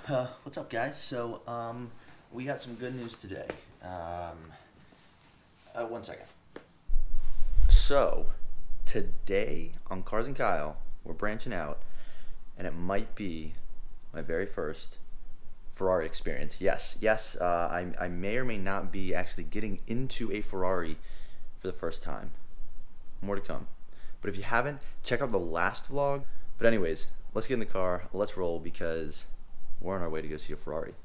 What's up, guys? So, we got some good news today. One second. So, today on Cars and Kyle, we're branching out, and it might be my very first Ferrari experience. Yes, I may or may not be actually getting into a Ferrari for the first time. More to come. But if you haven't, check out the last vlog. But anyways, let's get in the car, let's roll, because we're on our way to go see a Ferrari.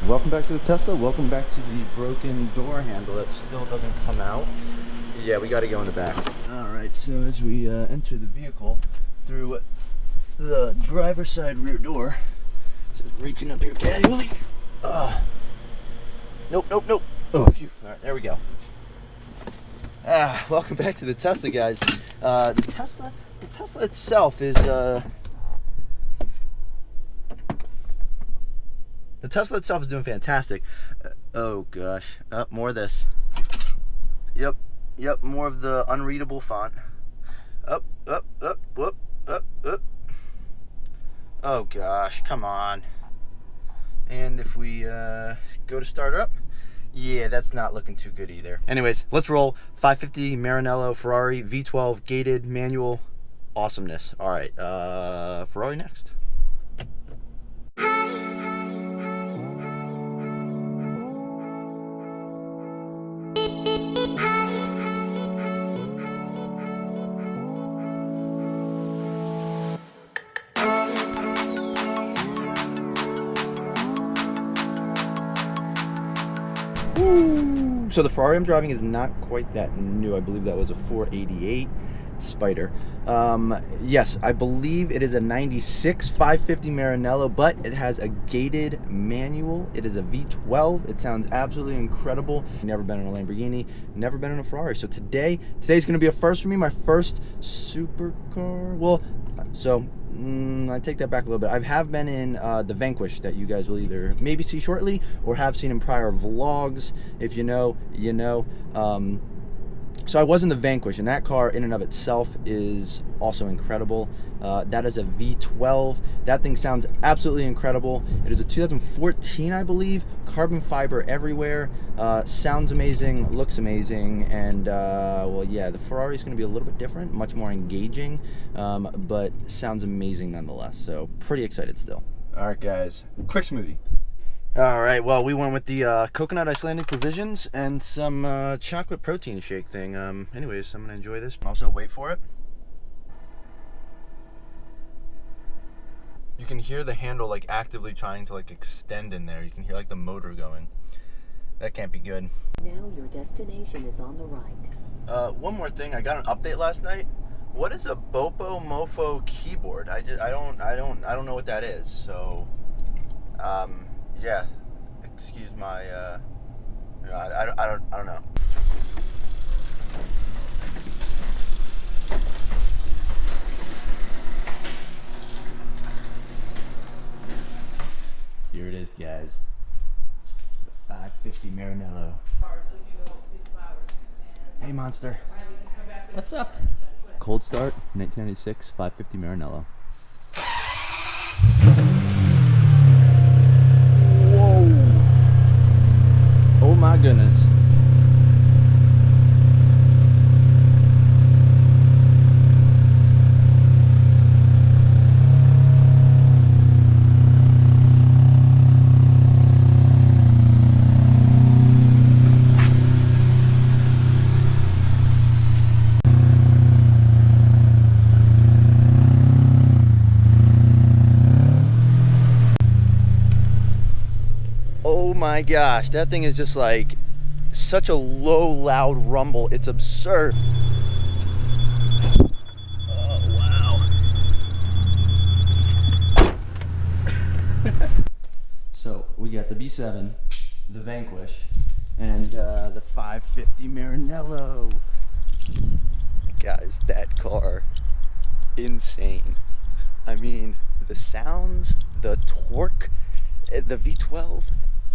Welcome back to the Tesla. Welcome back to the broken door handle that still doesn't come out. Yeah, we got to go in the back. Alright, so as we enter the vehicle through the driver's side rear door, just reaching up here casually. Nope. Oh, phew. Alright, there we go. Welcome back to the Tesla, guys. The Tesla itself is the Tesla itself is doing fantastic. Oh gosh, more of this. Yep, more of the unreadable font. Up. Oh gosh, come on. And if we go to start up, yeah, that's not looking too good either. Anyways, let's roll. 550 Maranello Ferrari V12 gated manual awesomeness. All right, Ferrari next. So the Ferrari I'm driving is not quite that new. I believe that was a 488 Spider. Yes, I believe it is a 96 550 Maranello, but it has a gated manual. It is a V12. It sounds absolutely incredible. Never been in a Lamborghini, never been in a Ferrari. So today's going to be a first for me, my first supercar. Well, so I take that back a little bit. I have been in the Vanquish that you guys will either maybe see shortly or have seen in prior vlogs. If you know, you know. So I was in the Vanquish, and that car in and of itself is also incredible. That is a V12. That thing sounds absolutely incredible. It is a 2014, I believe. Carbon fiber everywhere. Sounds amazing, looks amazing, and well, yeah, the Ferrari is going to be a little bit different, much more engaging, but sounds amazing nonetheless. So pretty excited still. All right, guys, quick smoothie. All right, well, we went with the coconut Icelandic provisions and some chocolate protein shake thing. Anyways, I'm gonna enjoy this. Also, wait for it. You can hear the handle like actively trying to like extend in there. You can hear like the motor going. That can't be good. Now your destination is on the right. One more thing, I got an update last night. What is a Bopo Mofo keyboard? I don't know what that is. So, yeah, excuse my, I don't know. Here it is, guys. The 550 Maranello. Hey, monster. What's up? Cold start, 1996, 550 Maranello. Oh my goodness. Oh my gosh, that thing is just like such a low, loud rumble. It's absurd. Oh, wow. So we got the B7, the Vanquish, and the 550 Maranello. Guys, that car, insane. I mean, the sounds, the torque, the V12,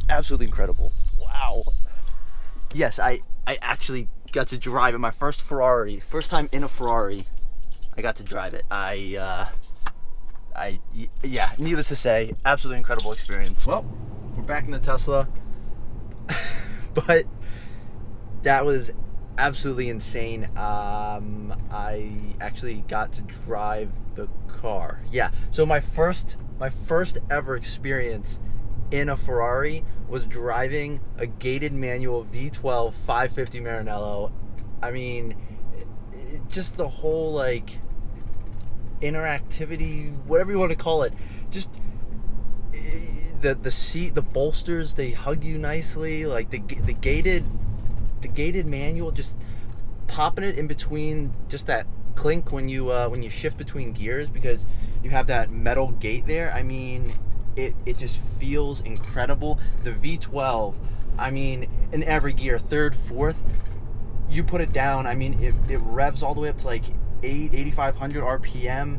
absolutely incredible. Wow. Yes, I actually got to drive it. My first Ferrari, first time in a Ferrari. I got to drive it. Yeah, needless to say, absolutely incredible experience. Well, we're back in the Tesla, but that was absolutely insane. I actually got to drive the car. Yeah, so my first ever experience in a Ferrari was driving a gated manual V12 550 Maranello. I mean, just the whole like interactivity, whatever you want to call it, just the seat, the bolsters, they hug you nicely. Like the gated manual, just popping it in between, just that clink when you shift between gears, because you have that metal gate there. I mean, it just feels incredible. The V12, I mean, in every gear, third, fourth, you put it down, I mean, it revs all the way up to like 8,500 RPM,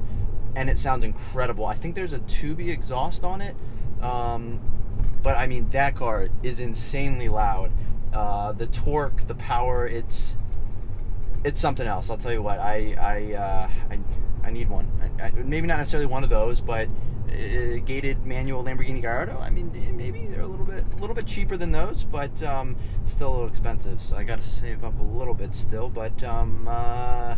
and it sounds incredible. I think there's a tubey exhaust on it, but I mean, that car is insanely loud. The torque, the power, it's something else. I'll tell you what, I need one. Maybe not necessarily one of those, but gated manual Lamborghini Gallardo. I mean, maybe they're a little bit cheaper than those, but still a little expensive. So I got to save up a little bit still. But I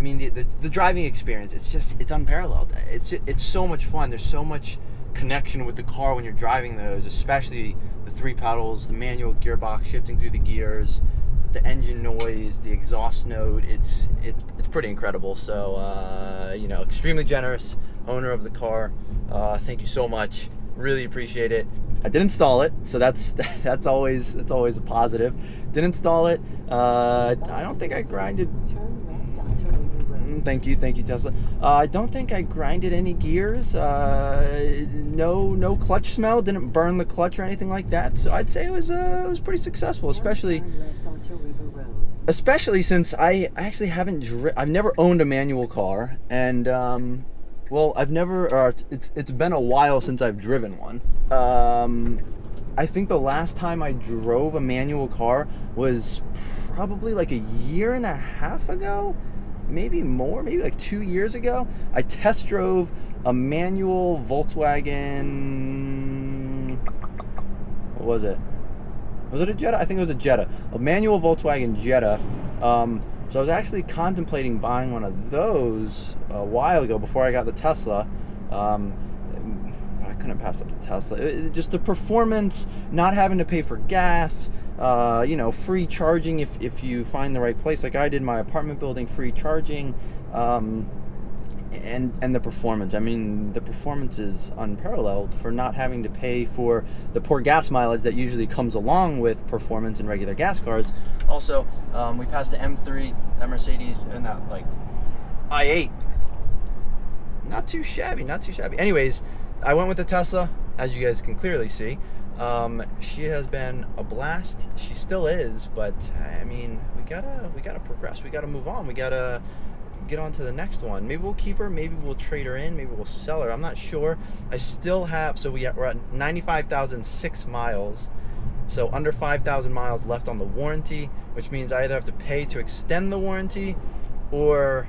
mean, the driving experience, it's unparalleled. It's so much fun. There's so much connection with the car when you're driving those, especially the 3 pedals, the manual gearbox shifting through the gears, the engine noise, the exhaust note. It's pretty incredible. So you know, extremely generous owner of the car. Thank you so much. Really appreciate it. I did install it, so that's always a positive. Did install it. I don't think I grinded. Thank you, Tesla. I don't think I grinded any gears. No clutch smell. Didn't burn the clutch or anything like that. So I'd say it was pretty successful, especially since I actually I've never owned a manual car, and well, it's been a while since I've driven one. I think the last time I drove a manual car was probably like a year and a half ago. Maybe more, maybe like 2 years ago. I test drove a manual Volkswagen. What was it? Was it a Jetta? I think it was a Jetta. A manual Volkswagen Jetta. So I was actually contemplating buying one of those a while ago before I got the Tesla. But I couldn't pass up the Tesla. Just the performance, not having to pay for gas, you know, free charging if you find the right place, like I did my apartment building, free charging, and the performance. I mean, the performance is unparalleled for not having to pay for the poor gas mileage that usually comes along with performance in regular gas cars. Also, we passed the M3, that Mercedes, and that like i8. Not too shabby. Anyways, I went with the Tesla, as you guys can clearly see. She has been a blast. She still is, but I mean, we gotta progress. We gotta move on. We gotta get on to the next one. Maybe we'll keep her. Maybe we'll trade her in. Maybe we'll sell her. I'm not sure. I still have. So we're at 95,006 miles. So under 5,000 miles left on the warranty, which means I either have to pay to extend the warranty, or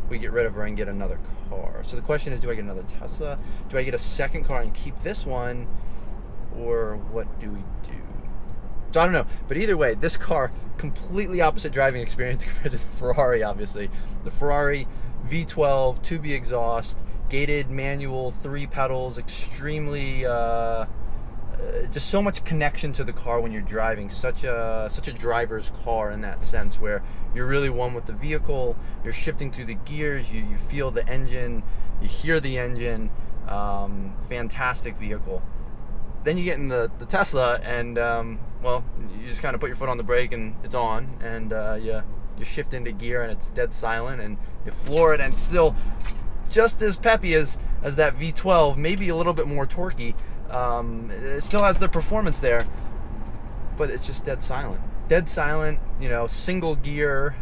we get rid of her and get another car. So the question is, do I get another Tesla? Do I get a second car and keep this one? Or what do we do? So I don't know. But either way, this car, completely opposite driving experience compared to the Ferrari, obviously. The Ferrari V12, tubey exhaust, gated manual, 3 pedals, extremely, just so much connection to the car when you're driving. Such a driver's car in that sense, where you're really one with the vehicle. You're shifting through the gears. You feel the engine. You hear the engine. Fantastic vehicle. Then you get in the Tesla, and well, you just kind of put your foot on the brake and it's on, and you shift into gear and it's dead silent, and you floor it, and it's still just as peppy as that V12, maybe a little bit more torquey. It still has the performance there, but it's just dead silent. You know, single gear,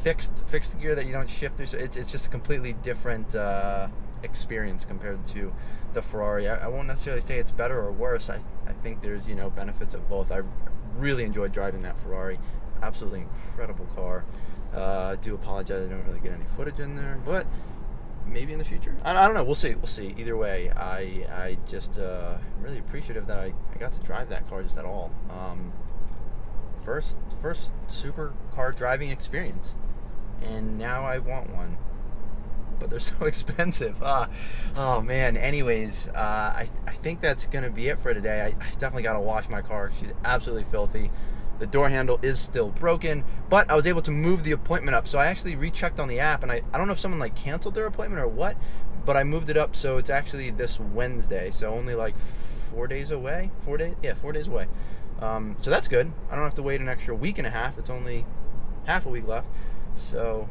fixed gear that you don't shift through. So it's just a completely different experience compared to the Ferrari. I won't necessarily say it's better or worse. I think there's, you know, benefits of both. I really enjoyed driving that Ferrari. Absolutely incredible car. I do apologize, I don't really get any footage in there, but maybe in the future. I don't know. We'll see. We'll see. Either way, I just really appreciative that I got to drive that car just at all. First supercar driving experience, and now I want one, but they're so expensive. Oh man. Anyways, I think that's gonna be it for today. I definitely gotta wash my car. She's absolutely filthy. The door handle is still broken, but I was able to move the appointment up. So I actually rechecked on the app, and I don't know if someone like canceled their appointment or what, but I moved it up, so it's actually this Wednesday. So only like 4 days away. 4 days? Yeah, 4 days away. So that's good. I don't have to wait an extra week and a half. It's only half a week left. So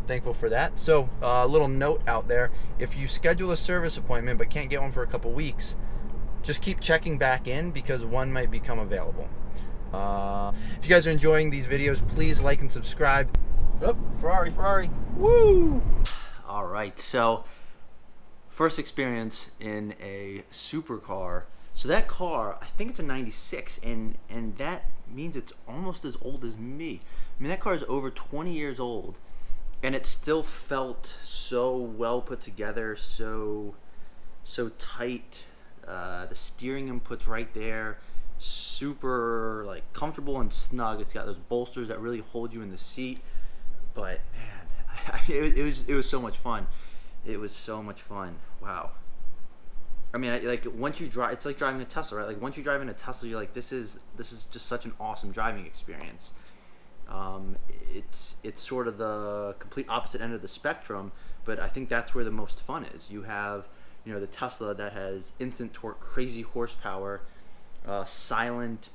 thankful for that. So a little note out there: if you schedule a service appointment but can't get one for a couple weeks, just keep checking back in because one might become available. If you guys are enjoying these videos, please like and subscribe. Oh, Ferrari, woo! All right, so first experience in a supercar. So that car, I think it's a 96, and that means it's almost as old as me. I mean, that car is over 20 years old, and it still felt so well put together, so tight. The steering input's right there. Super like comfortable and snug. It's got those bolsters that really hold you in the seat. But man, it was so much fun. It was so much fun. Wow. I mean, like once you drive, it's like driving a Tesla, right? Like once you drive in a Tesla, you're like, this is just such an awesome driving experience. It's sort of the complete opposite end of the spectrum, but I think that's where the most fun is. You have, you know, the Tesla that has instant torque, crazy horsepower. Silent,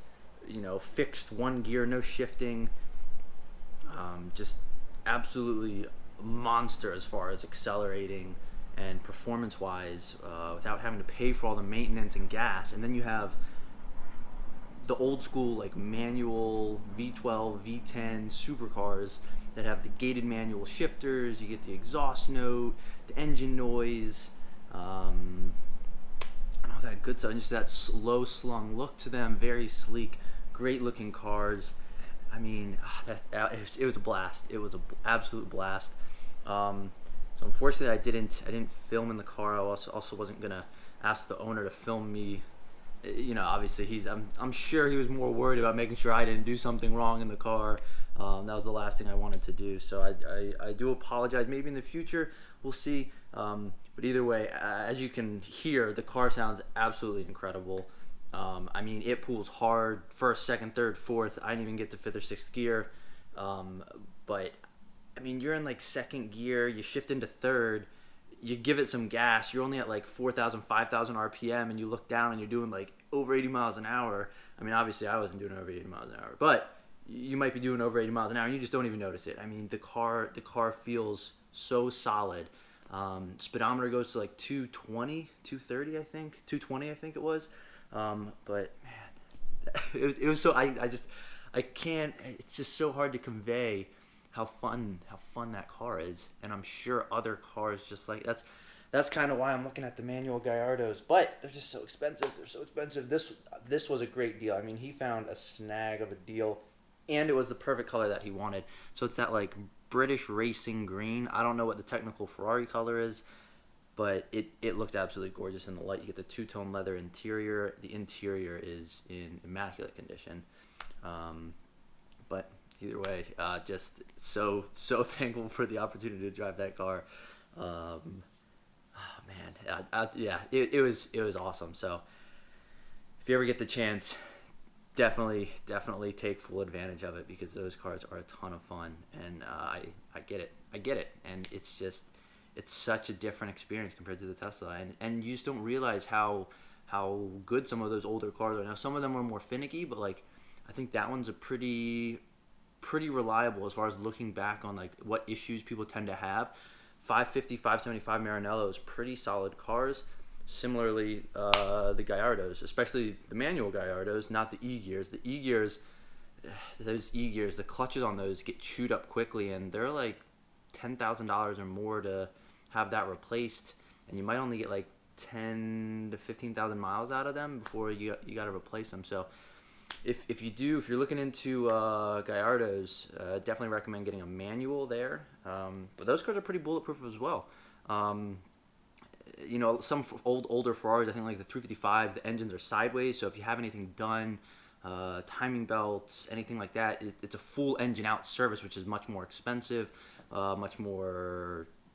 you know, fixed one gear, no shifting, just absolutely monster as far as accelerating and performance wise, without having to pay for all the maintenance and gas. And then you have the old school like manual V12, V10 supercars that have the gated manual shifters. You get the exhaust note, the engine noise, that good stuff, and just that slow slung look to them. Very sleek, great looking cars. I mean, it was a blast. It was an absolute blast. So unfortunately, I didn't film in the car. I also wasn't gonna ask the owner to film me. You know, obviously I'm sure he was more worried about making sure I didn't do something wrong in the car. That was the last thing I wanted to do. So I do apologize. Maybe in the future we'll see. But either way, as you can hear, the car sounds absolutely incredible. I mean, it pulls hard, first, second, third, fourth. I didn't even get to fifth or sixth gear. But, I mean, you're in like second gear, you shift into third, you give it some gas, you're only at like 4,000, 5,000 RPM, and you look down and you're doing like over 80 miles an hour. I mean, obviously I wasn't doing over 80 miles an hour, but you might be doing over 80 miles an hour and you just don't even notice it. I mean, the car feels so solid. Speedometer goes to like 220, 230, I think, 220, I think it was. But man, it was so, I can't, it's just so hard to convey how fun that car is. And I'm sure other cars just like, that's kind of why I'm looking at the manual Gallardos, but they're just so expensive. They're so expensive. This was a great deal. I mean, he found a snag of a deal, and it was the perfect color that he wanted. So it's that like British racing green. I don't know what the technical Ferrari color is, but it looked absolutely gorgeous in the light. You get the two-tone leather interior. The interior is in immaculate condition. But either way, just so thankful for the opportunity to drive that car. Oh man, yeah, it was awesome. So if you ever get the chance, definitely take full advantage of it, because those cars are a ton of fun, and I get it, and it's such a different experience compared to the Tesla, and you just don't realize how good some of those older cars are. Now some of them are more finicky, but like I think that one's a pretty reliable as far as looking back on like what issues people tend to have. 550, 575 Maranellos, pretty solid cars. Similarly, the Gallardos, especially the manual Gallardos, not the E-gears. The E-gears, the clutches on those get chewed up quickly, and they're like $10,000 or more to have that replaced, and you might only get like 10 to 15,000 miles out of them before you got to replace them. So if you're looking into Gallardos, definitely recommend getting a manual there. But those cars are pretty bulletproof as well. You know, some older Ferraris, I think like the 355, the engines are sideways. So if you have anything done, timing belts, anything like that, it's a full engine out service, which is much more expensive,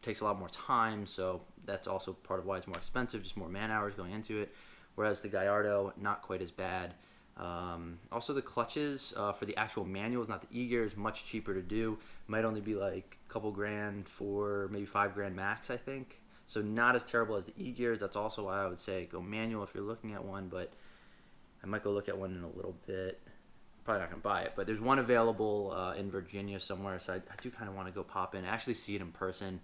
takes a lot more time. So that's also part of why it's more expensive, just more man hours going into it. Whereas the Gallardo, not quite as bad. Also the clutches for the actual manuals, not the e-gear, is much cheaper to do. Might only be like a couple grand, maybe $5,000 max, I think. So not as terrible as the e-gears. That's also why I would say go manual if you're looking at one, but I might go look at one in a little bit. Probably not going to buy it, but there's one available in Virginia somewhere, so I do kind of want to go pop in, actually see it in person.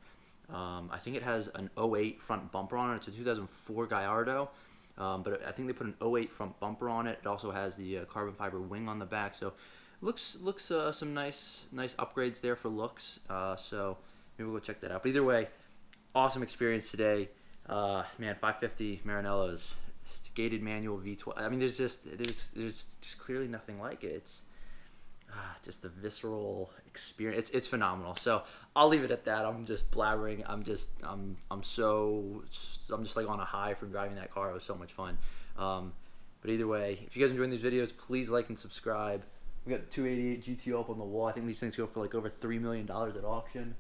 I think it has an 08 front bumper on it. It's a 2004 Gallardo, but I think they put an 08 front bumper on it. It also has the carbon fiber wing on the back, so looks some nice upgrades there for looks. So maybe we'll go check that out. But either way, awesome experience today. Man, 550 Maranellos. It's gated manual V12. I mean, there's just clearly nothing like it. It's just the visceral experience. It's phenomenal. So I'll leave it at that. I'm just blabbering. I'm just like on a high from driving that car. It was so much fun. But either way, if you guys are enjoying these videos, please like and subscribe. We got the 288 GTO up on the wall. I think these things go for like over $3 million at auction.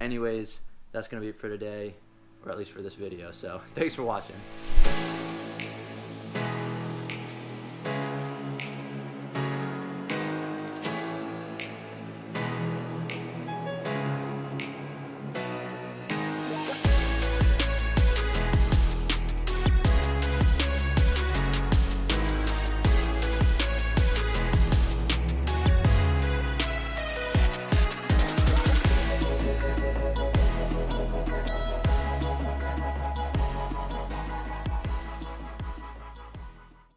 Anyways, that's gonna be it for today, or at least for this video. So thanks for watching.